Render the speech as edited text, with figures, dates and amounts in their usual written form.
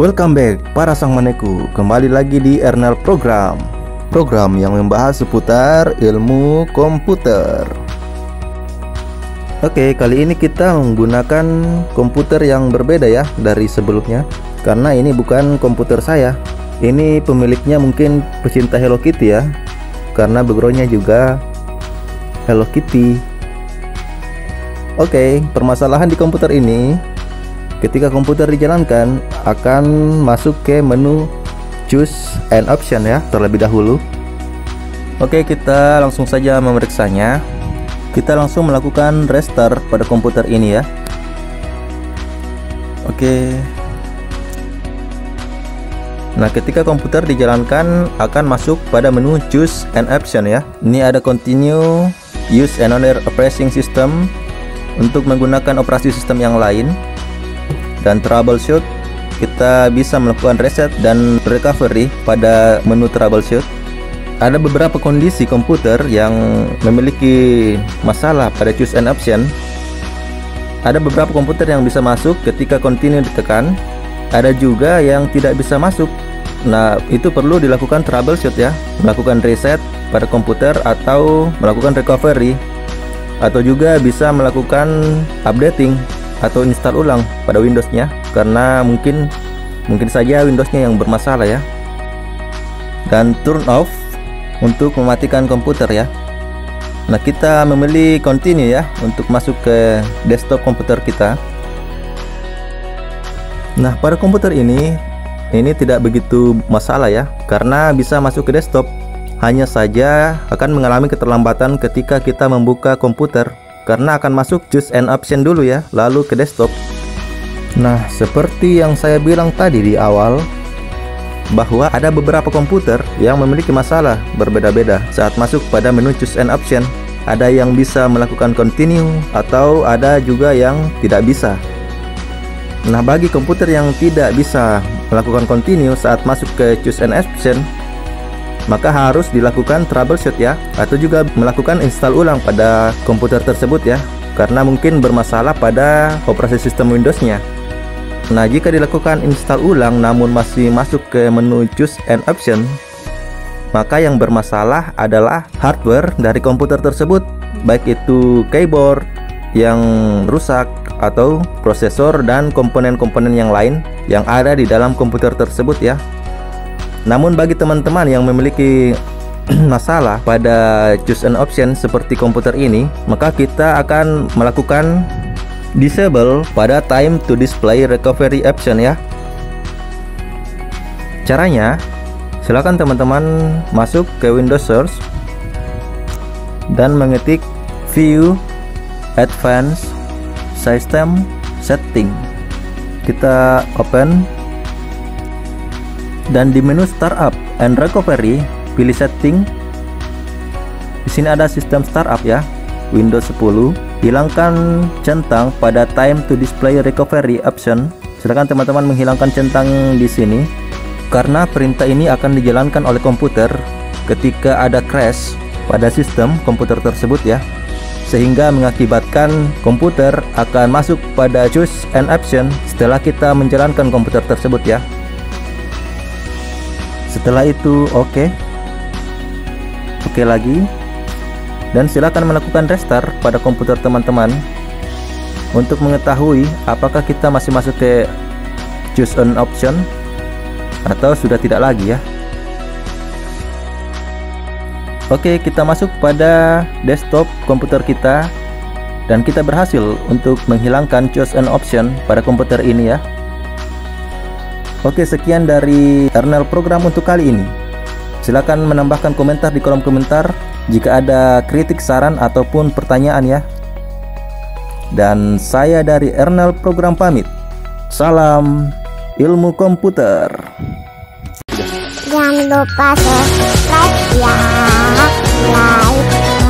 Welcome back para sang maneku, kembali lagi di Ernel Program yang membahas seputar ilmu komputer. Oke, kali ini kita menggunakan komputer yang berbeda ya dari sebelumnya. Karena ini bukan komputer saya. Ini pemiliknya mungkin pecinta Hello Kitty ya, karena backgroundnya juga Hello Kitty. Oke, permasalahan di komputer ini, ketika komputer dijalankan akan masuk ke menu choose an option ya terlebih dahulu. Oke, kita langsung saja memeriksanya. Kita langsung melakukan restart pada komputer ini ya. Oke. Nah, ketika komputer dijalankan akan masuk pada menu choose an option ya. Ini ada continue, use another operating system untuk menggunakan operasi sistem yang lain, dan troubleshoot. Kita bisa melakukan reset dan recovery pada menu troubleshoot. Ada beberapa kondisi komputer yang memiliki masalah pada choose an option. Ada beberapa komputer yang bisa masuk ketika continue ditekan, ada juga yang tidak bisa masuk. Nah, itu perlu dilakukan troubleshoot ya, melakukan reset pada komputer atau melakukan recovery, atau juga bisa melakukan updating atau install ulang pada Windowsnya, karena mungkin saja Windowsnya yang bermasalah ya. Dan turn off untuk mematikan komputer ya. Nah, kita memilih continue ya untuk masuk ke desktop komputer kita. Nah, pada komputer ini tidak begitu masalah ya, karena bisa masuk ke desktop. Hanya saja akan mengalami keterlambatan ketika kita membuka komputer, karena akan masuk choose an option dulu ya, lalu ke desktop. Nah, seperti yang saya bilang tadi di awal, bahwa ada beberapa komputer yang memiliki masalah berbeda-beda saat masuk pada menu choose an option. Ada yang bisa melakukan continue, atau ada juga yang tidak bisa. Nah, bagi komputer yang tidak bisa melakukan continue saat masuk ke choose an option, maka harus dilakukan troubleshoot ya, atau juga melakukan install ulang pada komputer tersebut ya, karena mungkin bermasalah pada operasi sistem Windowsnya. Nah, jika dilakukan install ulang namun masih masuk ke menu choose an option, maka yang bermasalah adalah hardware dari komputer tersebut, baik itu keyboard yang rusak atau prosesor dan komponen-komponen yang lain yang ada di dalam komputer tersebut ya. Namun bagi teman-teman yang memiliki masalah pada choose an option seperti komputer ini, maka kita akan melakukan disable pada time to display recovery option ya. Caranya, silakan teman-teman masuk ke Windows Search dan mengetik View Advanced System Setting. Kita open, dan di menu Startup and Recovery pilih Setting. Di sini ada sistem startup ya, Windows 10. Hilangkan centang pada time to display recovery option. Silakan teman-teman menghilangkan centang di sini, karena perintah ini akan dijalankan oleh komputer ketika ada crash pada sistem komputer tersebut ya, sehingga mengakibatkan komputer akan masuk pada choose an option setelah kita menjalankan komputer tersebut ya. Setelah itu oke lagi, dan silakan melakukan restart pada komputer teman-teman untuk mengetahui apakah kita masih masuk ke choose an option atau sudah tidak lagi ya. Oke, kita masuk pada desktop komputer kita, dan kita berhasil untuk menghilangkan choose an option pada komputer ini ya. Oke, sekian dari Ernel Program untuk kali ini. Silakan menambahkan komentar di kolom komentar jika ada kritik, saran, ataupun pertanyaan ya. Dan saya dari Ernel Program pamit. Salam ilmu komputer. Jangan lupa subscribe ya, like